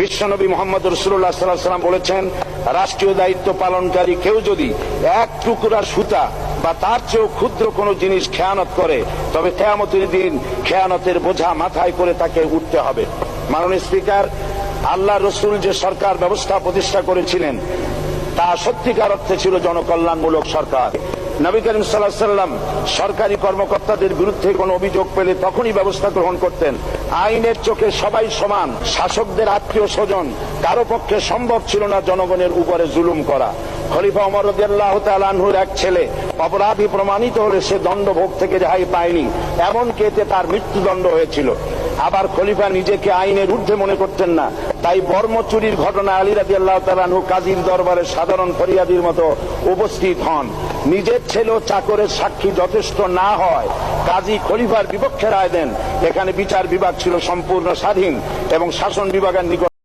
বিশ্বনবী মুহাম্মদ রাসূলুল্লাহ সাল্লাল্লাহু আলাইহি ওয়াসাল্লাম বলেছেন, রাষ্ট্রীয় দায়িত্ব পালনকারী কেউ যদি এক টুকরা সুতা বা তার চেয়েও ক্ষুদ্র কোনো জিনিস খেয়ানত করে, তবে কিয়ামতের দিন খেয়ানতের বোঝা মাথায় করে তাকে উঠতে হবে। মাননীয় স্পিকার, আল্লাহ রসুল যে সরকার ব্যবস্থা প্রতিষ্ঠা করেছিলেন তা সত্যিকার অর্থে ছিল জনকল্যাণমূলক সরকার। নবী করিম সাল্লাল্লাহু আলাইহি ওয়াসাল্লাম সরকারি কর্মকর্তাদের বিরুদ্ধে কোনো অভিযোগ পেলে তখনই ব্যবস্থা গ্রহণ করতেন। আইনের চোখে সবাই সমান, শাসকদের আত্মীয় স্বজন কারো পক্ষে সম্ভব ছিল না জনগণের উপরে জুলুম করা। খলিফা ওমর রাদিয়াল্লাহু তাআলা আনহুর এক ছেলে অপরাধী প্রমাণিত হলে সে দণ্ডভোগ থেকে রেহাই পায়নি, এমনকি এতে তার মৃত্যুদণ্ড হয়েছিল। আবার খলিফা নিজেকে আইনের ঊর্ধ্বে মনে করতেন না, তাই বর্ম চুরির ঘটনা আলী রাদিয়াল্লাহু তাআলা আনহু কাজীর দরবারে সাধারণ ফরিয়াদির মতো উপস্থিত হন। নিজের ছেলে ও চাকরের সাক্ষী যথেষ্ট না হয় কাজী খলিফার বিপক্ষে রায় দেন। এখানে বিচার বিভাগ ছিল সম্পূর্ণ স্বাধীন এবং শাসন বিভাগের নিকট